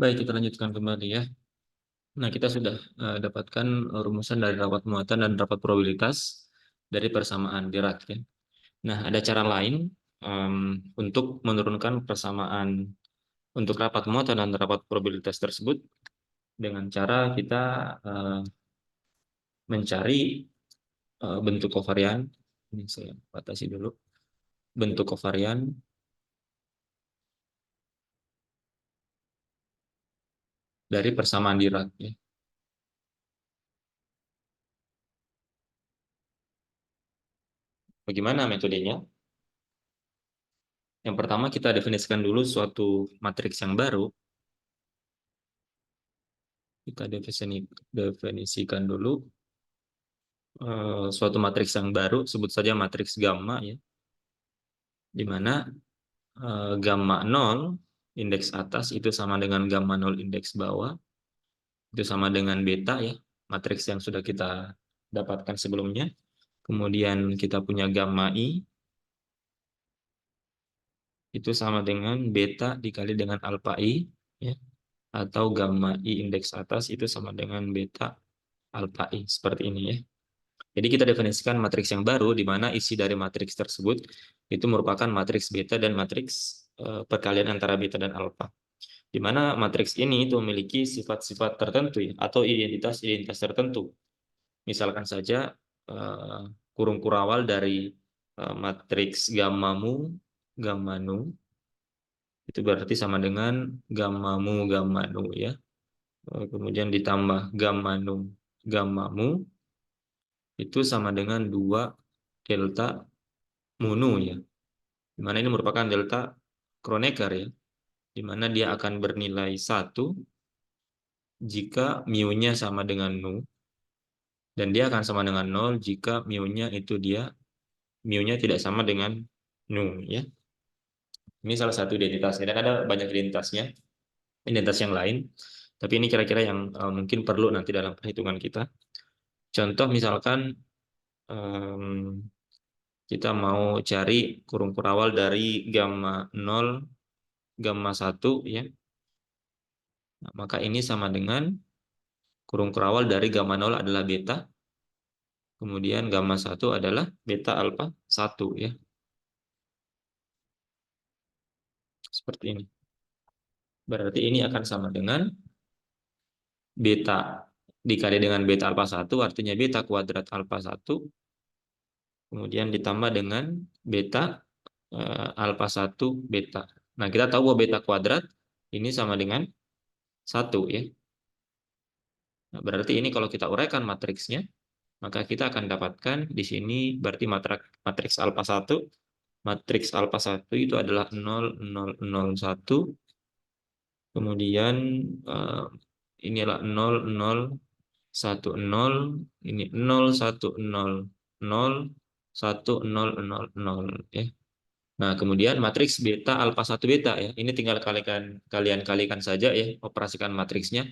Baik, kita lanjutkan kembali ya. Nah, kita sudah dapatkan rumusan dari rapat muatan dan rapat probabilitas dari persamaan Dirac ya. Nah, ada cara lain untuk menurunkan persamaan untuk rapat muatan dan rapat probabilitas tersebut dengan cara kita mencari bentuk kovarian. Ini saya batasi dulu. Bentuk kovarian dari persamaan Dirac ya. Bagaimana metodenya? Yang pertama kita definisikan dulu suatu matriks yang baru. Kita definisikan dulu suatu matriks yang baru, sebut saja matriks gamma ya, di mana gamma 0 indeks atas itu sama dengan gamma 0 indeks bawah, itu sama dengan beta ya, matriks yang sudah kita dapatkan sebelumnya. Kemudian kita punya gamma i itu sama dengan beta dikali dengan alpha i ya, atau gamma i indeks atas itu sama dengan beta alpha i, seperti ini ya. Jadi kita definisikan matriks yang baru di mana isi dari matriks tersebut itu merupakan matriks beta dan matriks perkalian antara beta dan alfa. Di mana matriks ini itu memiliki sifat-sifat tertentu ya, atau identitas-identitas tertentu. Misalkan saja kurung kurawal dari matriks gamma mu, gamma nu itu berarti sama dengan gamma mu, gamma nu ya. Kemudian ditambah gamma nu, gamma mu itu sama dengan 2 delta mu ya. Di mana ini merupakan delta Kronecker ya, di mana dia akan bernilai 1 jika mu-nya sama dengan nu, dan dia akan sama dengan 0 jika mu-nya tidak sama dengan nu ya. Ini salah satu identitasnya, dan ada banyak identitasnya, identitas yang lain. Tapi ini kira-kira yang mungkin perlu nanti dalam perhitungan kita. Contoh misalkan kita mau cari kurung kurawal dari gamma 0, gamma 1 ya. Nah, maka ini sama dengan kurung kurawal dari gamma 0 adalah beta, kemudian gamma 1 adalah beta alpha 1 ya. Seperti ini. Berarti ini akan sama dengan beta dikali dengan beta alpha 1, artinya beta kuadrat alpha 1, kemudian ditambah dengan beta alpha 1 beta. Nah, kita tahu bahwa beta kuadrat ini sama dengan 1 ya. Nah, berarti ini kalau kita uraikan matriksnya, maka kita akan dapatkan di sini berarti matriks alpha 1. Matriks alpha 1 itu adalah 0, 0, 0, 1. Kemudian ini adalah 0, 0, 1, 0. Ini 0, 1, 0, 0, 1, 0, 0, 0. Ya. Nah, kemudian matriks beta alpha 1 beta ya. Ini tinggal kalian kalikan saja ya, operasikan matriksnya.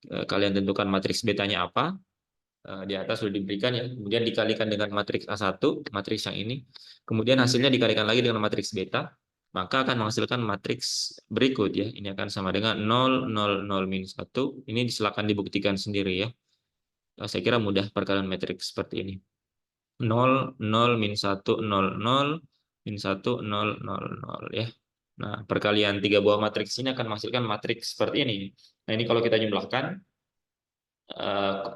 Kalian tentukan matriks betanya apa. Di atas sudah diberikan ya. Kemudian dikalikan dengan matriks A1, matriks yang ini. Kemudian hasilnya dikalikan lagi dengan matriks beta, maka akan menghasilkan matriks berikut ya. Ini akan sama dengan 0, 0, 0, min 1. Ini silakan dibuktikan sendiri ya. Saya kira mudah perkalian matriks seperti ini. 0, 0, min 1, 0, 0, min 1, 0, 0, 0 ya. Nah, perkalian 3 buah matriks ini akan menghasilkan matriks seperti ini. Nah, ini kalau kita jumlahkan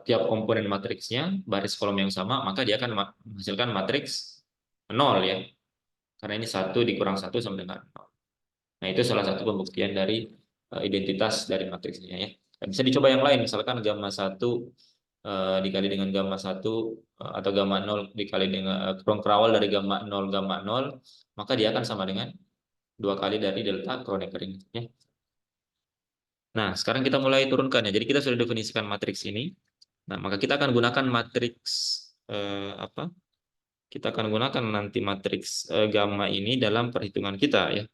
tiap komponen matriksnya baris kolom yang sama, maka dia akan menghasilkan matriks 0 ya. Karena ini 1 dikurang 1 sama dengan 0. Nah, itu salah satu pembuktian dari identitas dari matriksnya ya. Dan bisa dicoba yang lain, misalkan gamma 1 dikali dengan gamma 1 atau gamma 0 dikali dengan kurung kerawal dari gamma 0, gamma 0, maka dia akan sama dengan 2 kali dari delta Kronecker ini ya. Nah, sekarang kita mulai turunkan ya. Jadi kita sudah definisikan matriks ini. Nah, maka kita akan gunakan matriks apa? Kita akan gunakan nanti matriks gamma ini dalam perhitungan kita ya.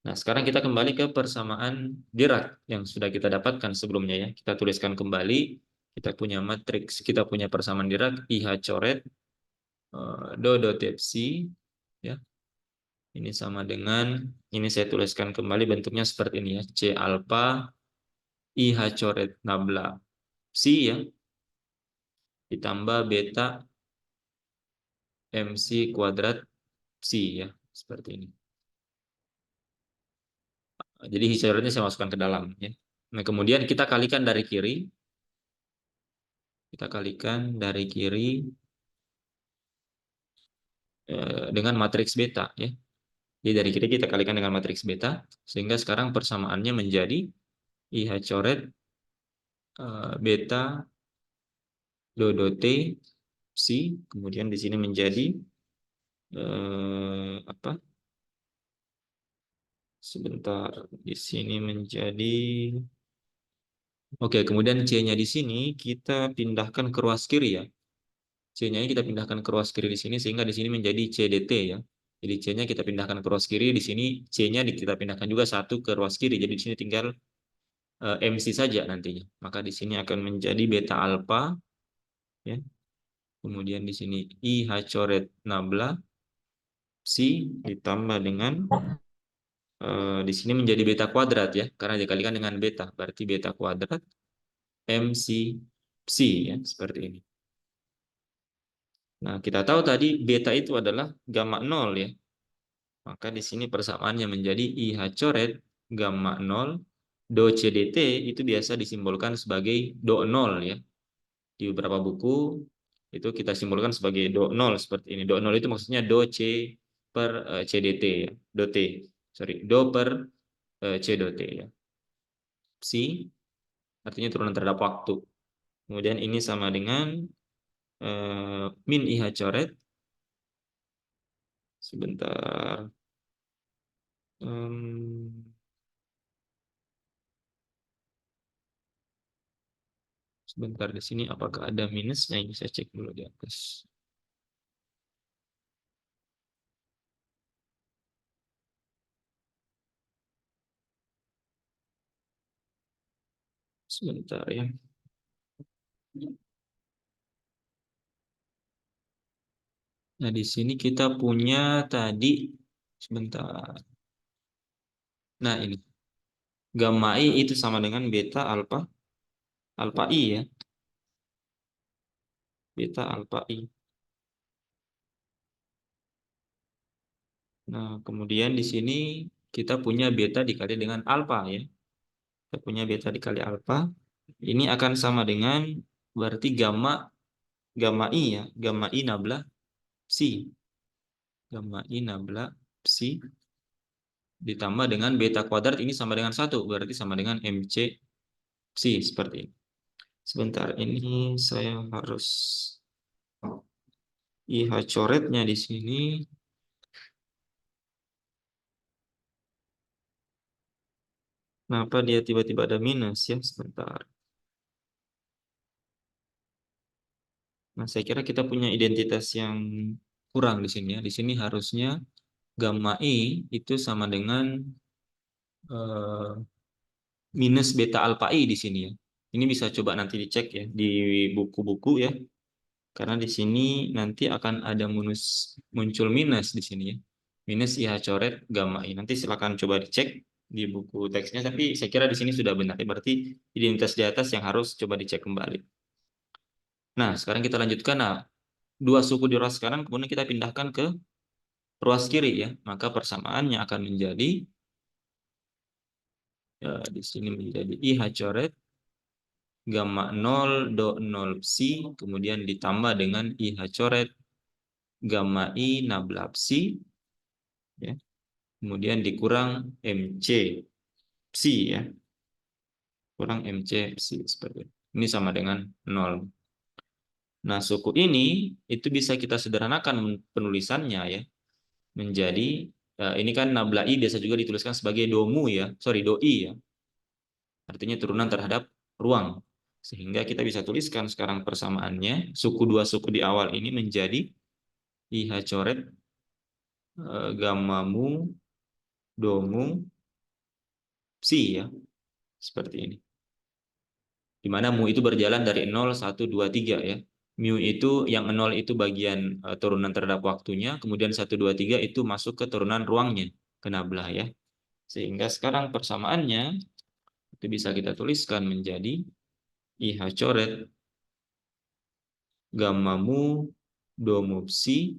Nah, sekarang kita kembali ke persamaan Dirac yang sudah kita dapatkan sebelumnya ya. Kita tuliskan kembali. Kita punya matriks, kita punya persamaan Dirac IH coret Dodo Tepsi ya. Ini sama dengan, ini saya tuliskan kembali bentuknya seperti ini ya. C alpha IH coret nabla psi ya, ditambah beta MC kuadrat psi ya. Seperti ini. Jadi IH coretnya saya masukkan ke dalam ya. Nah, kemudian kita kalikan dari kiri. Kita kalikan dari kiri dengan matriks beta ya. Jadi dari kiri kita kalikan dengan matriks beta, sehingga sekarang persamaannya menjadi IH coret beta do T psi, kemudian di sini menjadi apa? Sebentar, di sini menjadi oke, kemudian C-nya di sini kita pindahkan ke ruas kiri ya. C-nya kita pindahkan ke ruas kiri di sini sehingga di sini menjadi CDT ya. Jadi C-nya kita pindahkan ke ruas kiri, di sini C-nya kita pindahkan juga satu ke ruas kiri. Jadi di sini tinggal MC saja nantinya. Maka di sini akan menjadi beta alpha ya. Kemudian di sini IH coret nabla psi ditambah dengan di sini menjadi beta kuadrat ya, karena dikalikan dengan beta, berarti beta kuadrat MC psi ya, seperti ini. Nah, kita tahu tadi beta itu adalah gamma 0 ya. Maka di sini persamaannya menjadi IH coret gamma 0 do CDT itu biasa disimbolkan sebagai do 0 ya. Di beberapa buku itu kita simbolkan sebagai do 0 seperti ini. Do 0 itu maksudnya do C per CDT ya. Do T. Sorry, do per C do T ya. Psi artinya turunan terhadap waktu. Kemudian ini sama dengan min IH coret. Sebentar. Sebentar di sini apakah ada minusnya? Ini saya cek dulu di atas. Sebentar ya. Nah, di sini kita punya tadi sebentar. Nah, ini gamma I itu sama dengan beta alpha alpha I ya. Beta alpha I. Nah, kemudian di sini kita punya beta dikali dengan alpha ya. Kita punya beta dikali alpha. Ini akan sama dengan berarti gamma gamma I ya, gamma I nabla psi. Gamma I nabla psi ditambah dengan beta kuadrat ini sama dengan 1, berarti sama dengan MC psi seperti ini. Sebentar, ini saya harus IH coretnya di sini. Kenapa dia tiba-tiba ada minus ya? Sebentar. Nah, saya kira kita punya identitas yang kurang di sini ya. Di sini harusnya gamma I itu sama dengan eh, minus beta alpha I di sini ya. Ini bisa coba nanti dicek ya di buku-buku ya. Karena di sini nanti akan ada muncul minus di sini ya. Minus IH coret gamma I. Nanti silakan coba dicek di buku teksnya. Tapi saya kira di sini sudah benar. Berarti identitas di atas yang harus coba dicek kembali. Nah, sekarang kita lanjutkan. Nah, dua suku di ruas kanan kemudian kita pindahkan ke ruas kiri ya. Maka persamaannya akan menjadi ya, di sini menjadi IH coret gamma 0 do 0 psi kemudian ditambah dengan IH coret gamma I nabla psi ya. Kemudian dikurang MC psi ya. Kurang MC psi seperti itu. Ini sama dengan 0. Nah, suku ini itu bisa kita sederhanakan penulisannya ya menjadi ini kan nabla I biasa juga dituliskan sebagai domu ya. Sorry, doi ya. Artinya turunan terhadap ruang. Sehingga kita bisa tuliskan sekarang persamaannya suku dua suku di awal ini menjadi IH coret gamma mu domu psi ya. Seperti ini. Di mana mu itu berjalan dari 0, 1, 2, 3 ya. Mu itu yang 0 itu bagian turunan terhadap waktunya, kemudian 1, 2, 3 itu masuk ke turunan ruangnya, kena belah ya. Sehingga sekarang persamaannya itu bisa kita tuliskan menjadi IH coret gamma mu do mu psi,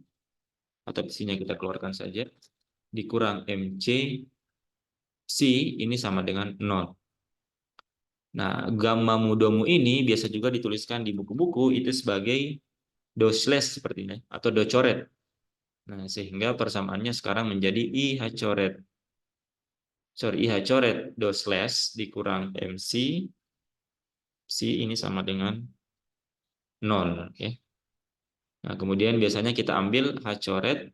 atau psinya kita keluarkan saja, dikurang MC psi ini sama dengan 0. Nah, gamma mu do mu ini biasa juga dituliskan di buku-buku itu sebagai do slash seperti ini, atau do coret. Nah, sehingga persamaannya sekarang menjadi IH coret do slash dikurang MC psi ini sama dengan 0 ya. Nah, kemudian biasanya kita ambil H coret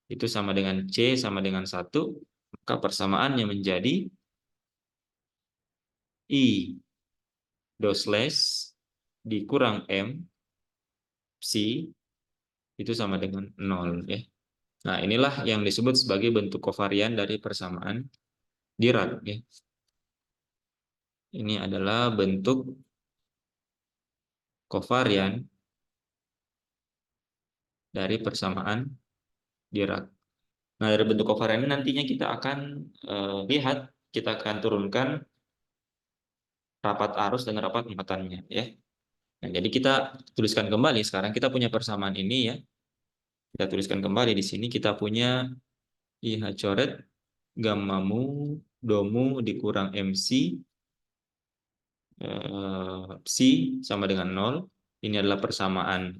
itu sama dengan C sama dengan 1, maka persamaannya menjadi I do slash dikurang M psi itu sama dengan 0 ya. Nah, inilah yang disebut sebagai bentuk kovarian dari persamaan Dirac ya. Ini adalah bentuk kovarian dari persamaan Dirac. Nah, dari bentuk kovarian ini nantinya kita akan lihat, kita akan turunkan rapat arus dan rapat muatannya ya. Nah, jadi kita tuliskan kembali, sekarang kita punya persamaan ini ya. Kita tuliskan kembali di sini, kita punya IH coret gamma mu do mu dikurang MC psi sama dengan 0. Ini adalah persamaan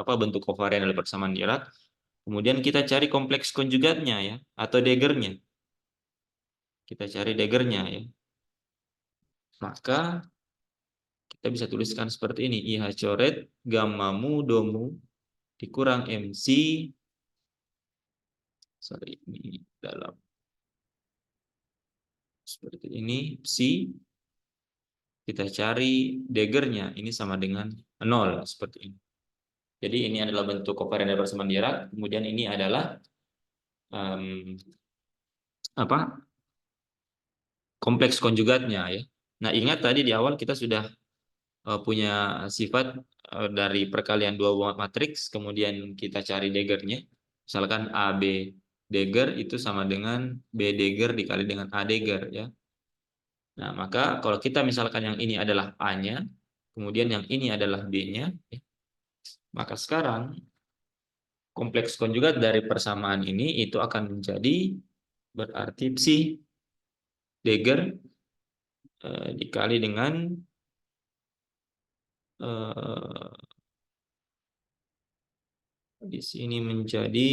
bentuk kovarian adalah persamaan Dirac. Kemudian kita cari kompleks konjugatnya ya, atau Deggernya. Kita cari Deggernya ya. Maka kita bisa tuliskan seperti ini, IH coret gamma mu do mu dikurang MC, ini dalam seperti ini, psi, kita cari Deggernya, ini sama dengan 0 seperti ini. Jadi ini adalah bentuk kovarian dari persamaan Dirac. Kemudian ini adalah kompleks konjugatnya ya. Nah, ingat tadi di awal kita sudah punya sifat dari perkalian dua buah matriks, kemudian kita cari Deggernya. Misalkan AB Degger itu sama dengan B Degger dikali dengan A Degger ya. Nah, maka kalau kita misalkan yang ini adalah A-nya, kemudian yang ini adalah B-nya, ya, maka sekarang kompleks konjugat dari persamaan ini itu akan menjadi berarti psi Degger dikali dengan di sini menjadi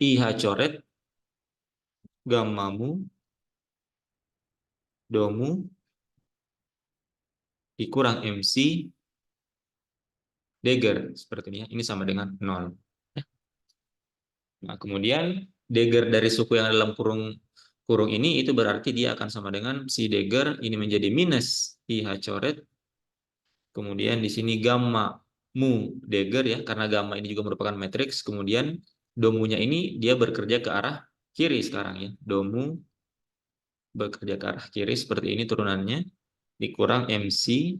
IH coret gamma mu do mu dikurang MC Degger seperti ini ya. Ini sama dengan 0. Nah, kemudian Degger dari suku yang dalam kurung ini itu berarti dia akan sama dengan si Degger ini menjadi minus IH coret. Kemudian di sini gamma mu Degger ya, karena gamma ini juga merupakan matriks. Kemudian domunya ini dia bekerja ke arah kiri sekarang ya. Domu bekerja ke arah kiri seperti ini turunannya, dikurang MC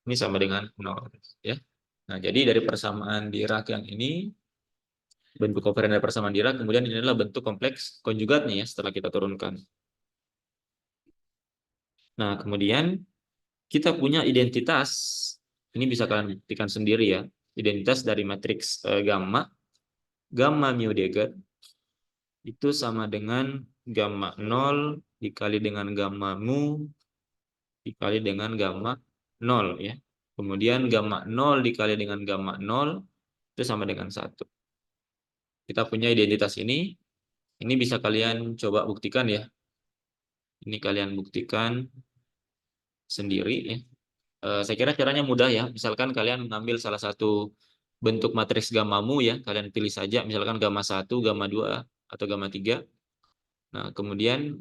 ini sama dengan 0 ya. Nah, jadi dari persamaan Dirac yang ini, bentuk kovarian dari persamaan Dirac, kemudian ini adalah bentuk kompleks konjugatnya ya setelah kita turunkan. Nah, kemudian kita punya identitas, ini bisa kalian buktikan sendiri ya, identitas dari matriks gamma mu Degger itu sama dengan gamma 0 dikali dengan gamma mu dikali dengan gamma 0 ya. Kemudian gamma 0 dikali dengan gamma 0 itu sama dengan 1. Kita punya identitas ini bisa kalian coba buktikan ya. Ini kalian buktikan sendiri ya. Saya kira caranya mudah ya. Misalkan kalian mengambil salah satu bentuk matriks gamma mu ya, kalian pilih saja misalkan gamma 1, gamma 2 atau gamma 3. Nah, kemudian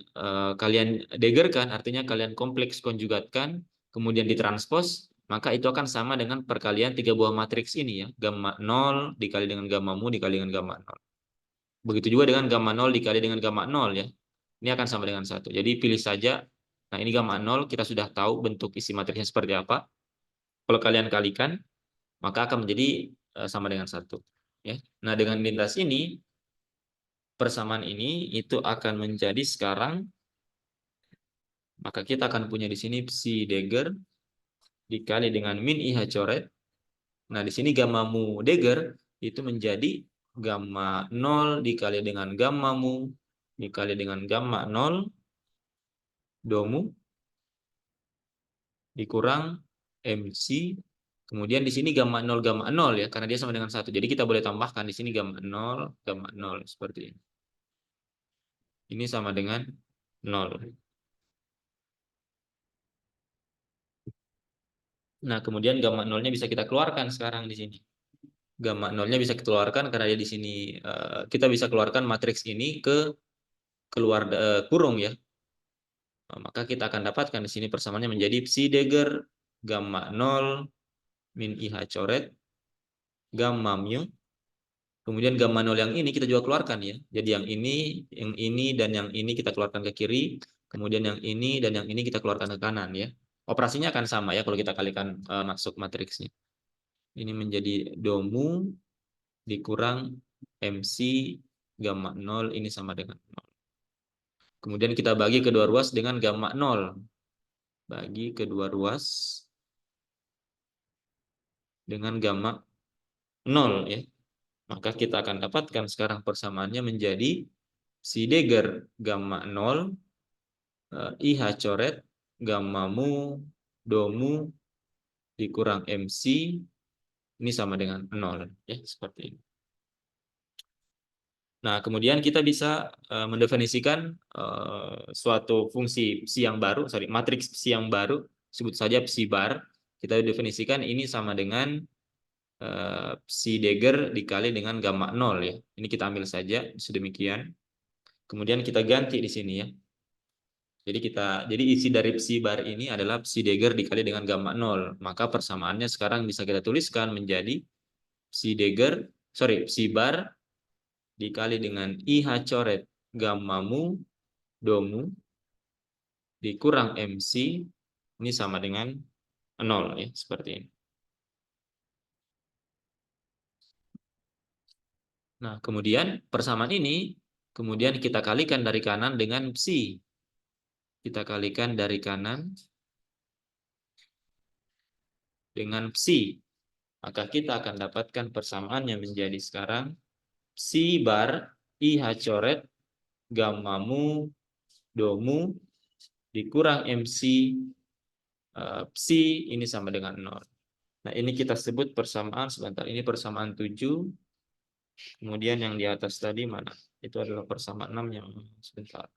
kalian deggerkan, artinya kalian kompleks konjugatkan, kemudian ditranspos, maka itu akan sama dengan perkalian 3 buah matriks ini ya, gamma 0 dikali dengan gamma mu dikali dengan gamma 0. Begitu juga dengan gamma 0 dikali dengan gamma 0 ya. Ini akan sama dengan 1. Jadi pilih saja. Nah, ini gamma 0, kita sudah tahu bentuk isi matriksnya seperti apa. Kalau kalian kalikan, maka akan menjadi sama dengan 1. Ya. Nah, dengan identitas ini, persamaan ini itu akan menjadi sekarang, maka kita akan punya di sini psi Dagger dikali dengan min IH coret. Nah, di sini gamma mu Dagger itu menjadi gamma 0 dikali dengan gamma mu dikali dengan gamma 0 domu dikurang MC. Kemudian di sini gamma 0 ya, karena dia sama dengan 1. Jadi kita boleh tambahkan di sini gamma 0 seperti ini. Ini sama dengan 0. Nah, kemudian gamma 0-nya bisa kita keluarkan sekarang di sini. Gamma 0-nya bisa kita keluarkan karena dia di sini kita bisa keluarkan matriks ini ke keluar kurung ya. Nah, maka kita akan dapatkan di sini persamaannya menjadi psi Dagger gamma 0 min IH coret gamma mu. Kemudian gamma 0 yang ini kita juga keluarkan ya. Jadi yang ini dan yang ini kita keluarkan ke kiri. Kemudian yang ini dan yang ini kita keluarkan ke kanan ya. Operasinya akan sama ya kalau kita kalikan masuk matriksnya. Ini menjadi domu dikurang MC gamma 0 ini sama dengan 0. Kemudian kita bagi kedua ruas dengan gamma 0. Bagi kedua ruas dengan gamma 0 ya. Maka kita akan dapatkan sekarang persamaannya menjadi psi Dagger gamma 0 IH coret gamma mu domu dikurang MC ini sama dengan 0 ya, seperti ini. Nah, kemudian kita bisa mendefinisikan suatu fungsi psi yang baru, matriks psi yang baru, sebut saja psi bar. Kita definisikan ini sama dengan psi Dagger dikali dengan gamma 0 ya. Ini kita ambil saja sedemikian. Kemudian kita ganti di sini ya. Jadi isi dari psi bar ini adalah psi Dagger dikali dengan gamma 0. Maka persamaannya sekarang bisa kita tuliskan menjadi psi bar dikali dengan IH coret gamma mu domu dikurang MC ini sama dengan 0 ya, seperti ini. Nah, kemudian persamaan ini kemudian kita kalikan dari kanan dengan psi. Kita kalikan dari kanan dengan psi. Maka kita akan dapatkan persamaannya menjadi sekarang psi bar IH coret gamma mu domu dikurang MC psi ini sama dengan 0. Nah, ini kita sebut persamaan, sebentar, ini persamaan 7. Kemudian yang di atas tadi mana? Itu adalah persamaan 6 yang sebentar.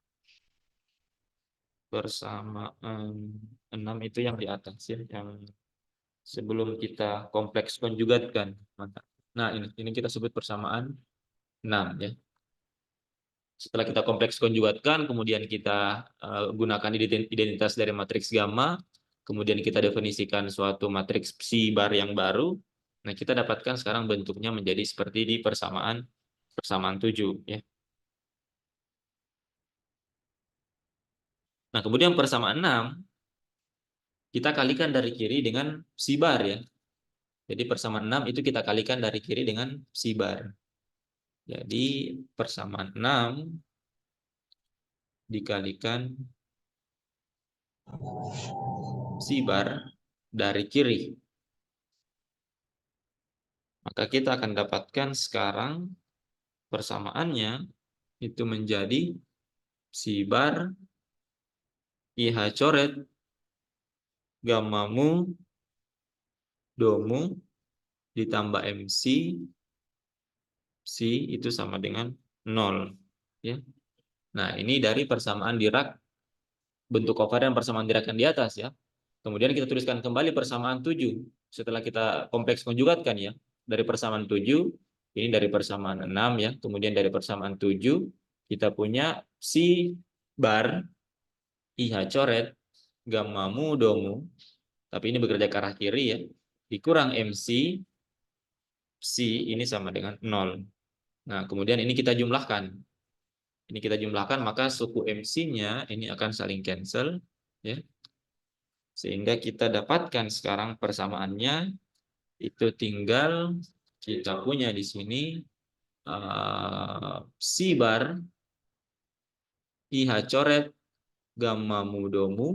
Persamaan 6 itu yang di atas ya, yang sebelum kita kompleks konjugatkan. Nah, ini kita sebut persamaan 6 ya. Setelah kita kompleks konjugatkan, kemudian kita gunakan identitas dari matriks gamma, kemudian kita definisikan suatu matriks psi bar yang baru. Nah, kita dapatkan sekarang bentuknya menjadi seperti di persamaan 7 ya. Nah, kemudian persamaan 6 kita kalikan dari kiri dengan psi bar ya. Jadi persamaan 6 itu kita kalikan dari kiri dengan psi bar. Jadi persamaan 6 dikalikan psi bar dari kiri. Maka kita akan dapatkan sekarang persamaannya itu menjadi psi bar IH coret gamma mu domu ditambah MC psi itu sama dengan 0 ya. Nah, ini dari persamaan Dirac, bentuk kovarian persamaan Dirac yang di atas ya. Kemudian kita tuliskan kembali persamaan 7 setelah kita kompleks konjugatkan ya. Dari persamaan 7 ini dari persamaan 6 ya. Kemudian dari persamaan 7 kita punya psi bar IH coret gamma mu domu, tapi ini bekerja ke arah kiri ya, dikurang MC psi ini sama dengan 0. Nah, kemudian ini kita jumlahkan. Maka suku MC-nya ini akan saling cancel ya. Sehingga kita dapatkan sekarang persamaannya itu tinggal kita punya di sini psi bar IH coret gamma mu do mu,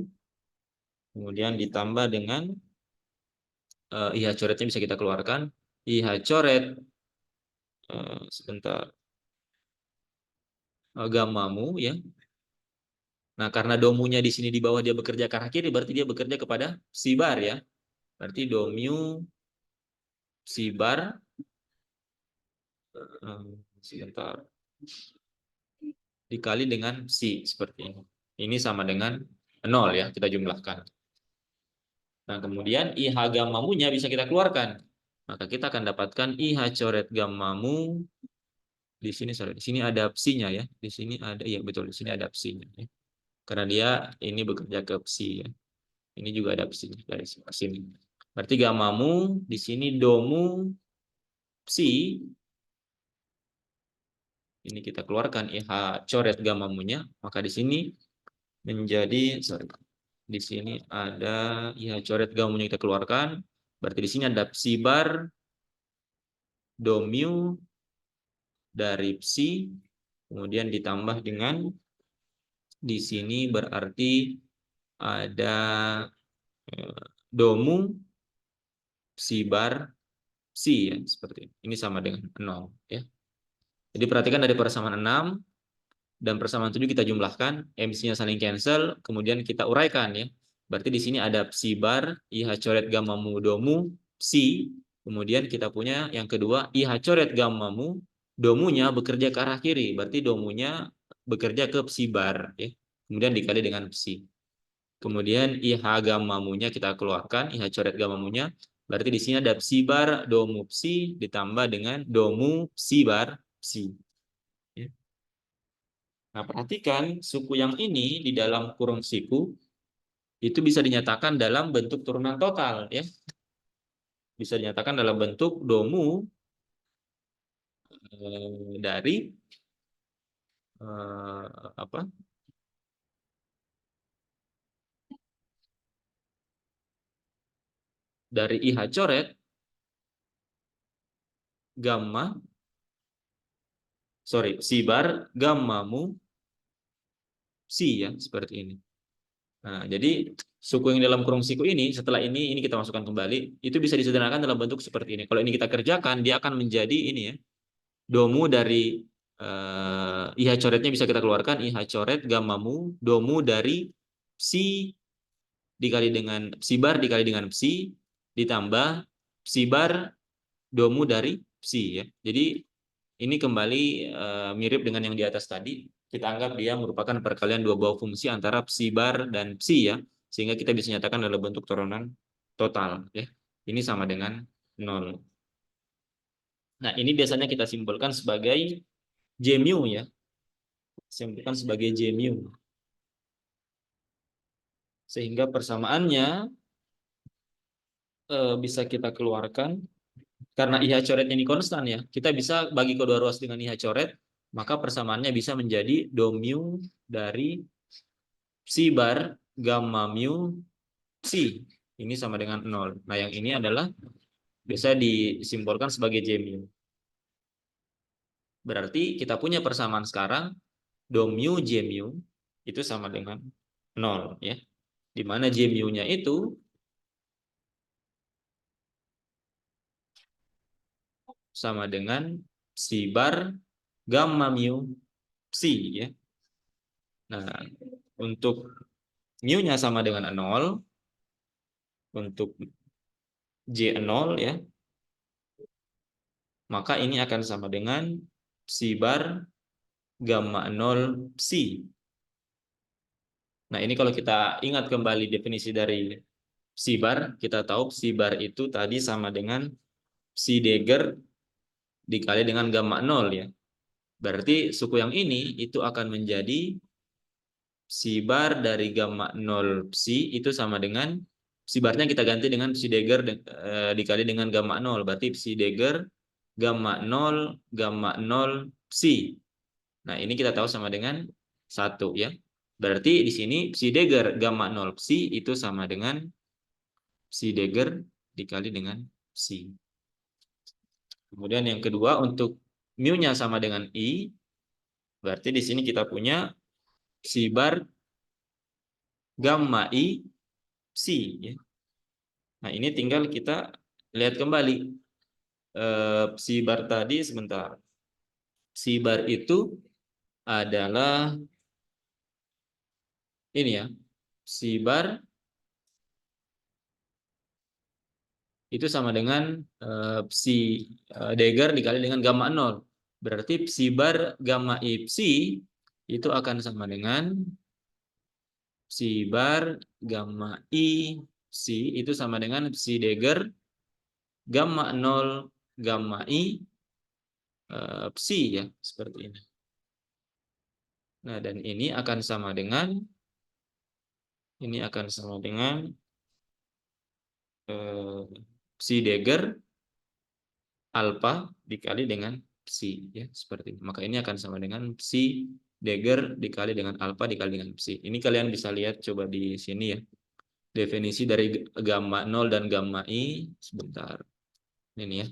kemudian ditambah dengan IH coretnya bisa kita keluarkan, IH coret sebentar gamma mu ya. Nah, karena domunya di sini di bawah dia bekerja ke arah kiri, berarti dia bekerja kepada psi bar ya. Berarti do mu psi bar sebentar dikali dengan psi seperti ini. Ini sama dengan 0 ya, kita jumlahkan. Nah, kemudian IH gamma mu-nya bisa kita keluarkan. Maka kita akan dapatkan IH coret gamma mu di sini, sorry, di sini ada psi-nya ya. Di sini ada, iya betul, di sini ada psi-nya ya. Karena dia ini bekerja ke psi ya. Ini juga ada psi-nya dari sini. Berarti gamma mu di sini do mu psi. Ini kita keluarkan IH coret gamma mu-nya, maka di sini menjadi, sorry, di sini ada IH coret gamma mu-nya kita keluarkan. Berarti di sini ada psi bar do mu dari psi, kemudian ditambah dengan di sini berarti ada do mu psi bar psi ya, seperti ini. Ini sama dengan 0 ya. Jadi perhatikan dari persamaan 6 dan persamaan 7 kita jumlahkan, MC-nya saling cancel, kemudian kita uraikan ya. Berarti di sini ada psi bar IH coret gamma mu do mu psi, kemudian kita punya yang kedua IH coret gamma mu do mu-nya bekerja ke arah kiri, berarti do mu-nya bekerja ke psi bar ya. Kemudian dikali dengan psi. Kemudian IH gamma mu-nya kita keluarkan, IH coret gamma mu-nya. Berarti di sini ada psi bar do mu psi ditambah dengan do mu psi bar psi. Ya. Nah, perhatikan suku yang ini di dalam kurung siku itu bisa dinyatakan dalam bentuk turunan total ya. Bisa dinyatakan dalam bentuk do mu dari apa? Dari IH coret gamma, sorry, psi bar gamma mu psi ya, seperti ini. Nah, jadi suku yang dalam kurung siku ini setelah ini kita masukkan kembali, itu bisa disederhanakan dalam bentuk seperti ini. Kalau ini kita kerjakan, dia akan menjadi ini ya. Do mu dari IH coretnya bisa kita keluarkan, IH coret gamma mu do mu dari psi dikali dengan psi bar dikali dengan psi ditambah psi bar do mu dari psi ya. Jadi ini kembali mirip dengan yang di atas tadi. Kita anggap dia merupakan perkalian dua buah fungsi antara psi bar dan psi ya, sehingga kita bisa nyatakan dalam bentuk turunan total ya. Ini sama dengan 0. Nah, ini biasanya kita simpulkan sebagai J mu ya. Simpulkan sebagai J mu. Sehingga persamaannya bisa kita keluarkan karena IH coretnya ini konstan ya. Kita bisa bagi kedua ruas dengan IH coret, maka persamaannya bisa menjadi do mu dari psi bar gamma mu psi. Ini sama dengan 0. Nah, yang ini adalah bisa disimpulkan sebagai J mu. Berarti kita punya persamaan sekarang do mu J mu itu sama dengan 0 ya. Di mana J mu-nya itu sama dengan psi bar gamma mu psi ya. Nah, untuk mu-nya sama dengan 0, untuk J0 ya, maka ini akan sama dengan psi bar gamma 0 psi. Nah, ini kalau kita ingat kembali definisi dari psi bar, kita tahu psi bar itu tadi sama dengan psi Degger dikali dengan gamma 0 ya. Berarti suku yang ini itu akan menjadi psi bar dari gamma 0 psi itu sama dengan psi barnya kita ganti dengan psi Degger dikali dengan gamma 0. Berarti psi Degger gamma 0 psi. Nah, ini kita tahu sama dengan 1 ya. Berarti di sini psi Degger gamma 0 psi itu sama dengan psi Degger dikali dengan psi. Kemudian yang kedua untuk mu-nya sama dengan I, berarti di sini kita punya psi bar gamma I psi. Ya. Nah ini tinggal kita lihat kembali psi bar tadi sebentar. Psi bar itu adalah ini ya, psi bar itu sama dengan psi Degger dikali dengan gamma 0. Berarti psi bar gamma I psi itu akan sama dengan psi bar gamma I psi itu sama dengan psi Degger gamma 0 gamma I psi ya, seperti ini. Nah, dan ini akan sama dengan psi Degger alfa dikali dengan psi ya, seperti ini. Maka ini akan sama dengan psi Degger dikali dengan alfa dikali dengan psi. Ini kalian bisa lihat coba di sini ya. Definisi dari gamma 0 dan gamma I sebentar. Ini ya.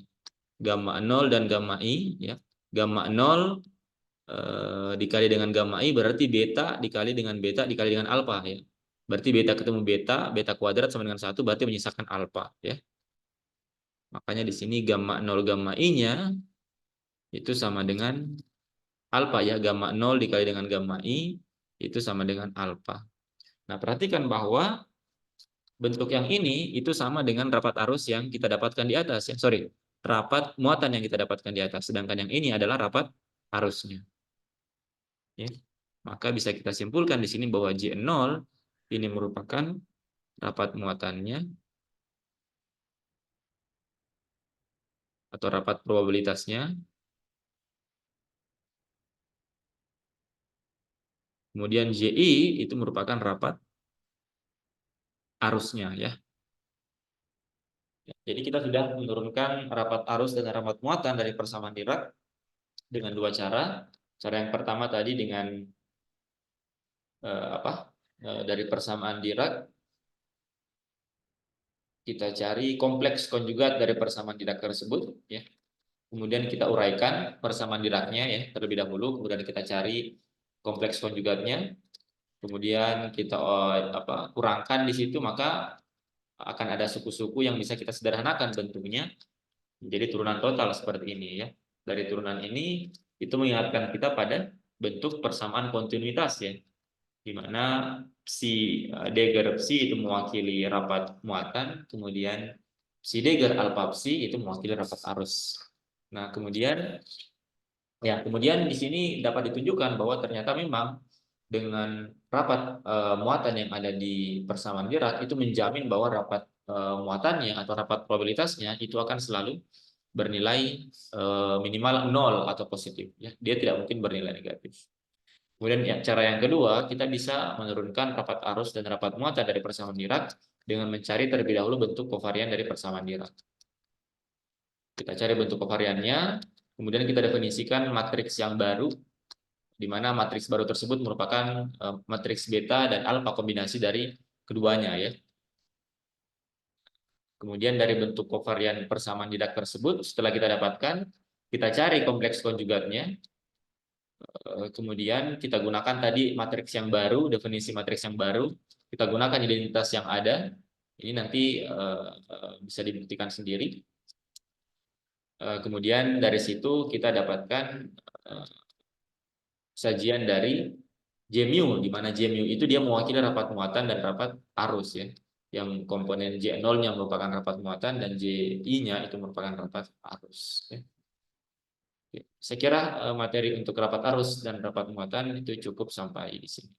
Gamma 0 dan gamma I ya. Gamma 0 dikali dengan gamma I berarti beta dikali dengan beta dikali dengan alfa ya. Berarti beta ketemu beta, beta kuadrat sama dengan 1 berarti menyisakan alfa ya. Makanya di sini gamma 0 gamma I-nya itu sama dengan alfa ya, gamma 0 dikali dengan gamma I itu sama dengan alfa. Nah, perhatikan bahwa bentuk yang ini itu sama dengan rapat arus yang kita dapatkan di atas ya. Sorry, rapat muatan yang kita dapatkan di atas. Sedangkan yang ini adalah rapat arusnya. Ya. Maka bisa kita simpulkan di sini bahwa J0 ini merupakan rapat muatannya atau rapat probabilitasnya. Kemudian JI itu merupakan rapat arusnya ya. Jadi kita sudah menurunkan rapat arus dan rapat muatan dari persamaan Dirac dengan dua cara. Cara yang pertama tadi dengan dari persamaan Dirac kita cari kompleks konjugat dari persamaan Dirac tersebut ya. Kemudian kita uraikan persamaan Diracnya ya terlebih dahulu, kemudian kita cari kompleks konjugatnya. Kemudian kita kurangkan di situ, maka akan ada suku-suku yang bisa kita sederhanakan bentuknya menjadi turunan total seperti ini ya. Dari turunan ini itu mengingatkan kita pada bentuk persamaan kontinuitas ya, di mana psi Degger psi itu mewakili rapat muatan, kemudian psi Degger alpha psi itu mewakili rapat arus. Nah, kemudian di sini dapat ditunjukkan bahwa ternyata memang dengan rapat muatan yang ada di persamaan Dirac itu menjamin bahwa rapat muatannya atau rapat probabilitasnya itu akan selalu bernilai minimal 0 atau positif ya. Dia tidak mungkin bernilai negatif. Kemudian ya, cara yang kedua, kita bisa menurunkan rapat arus dan rapat muatan dari persamaan Dirac dengan mencari terlebih dahulu bentuk kovarian dari persamaan Dirac. Kita cari bentuk kovariannya, kemudian kita definisikan matriks yang baru, di mana matriks baru tersebut merupakan matriks beta dan alfa kombinasi dari keduanya ya. Kemudian dari bentuk kovarian persamaan Dirac tersebut, setelah kita dapatkan, kita cari kompleks konjugatnya. Kemudian kita gunakan tadi matriks yang baru, definisi matriks yang baru, kita gunakan identitas yang ada. Ini nanti bisa dibuktikan sendiri. Kemudian dari situ kita dapatkan sajian dari J-mu, di mana J-mu itu dia mewakili rapat muatan dan rapat arus ya. Yang komponen J0-nya merupakan rapat muatan dan Ji-nya itu merupakan rapat arus. Ya. Saya kira materi untuk rapat arus dan rapat muatan itu cukup sampai di sini.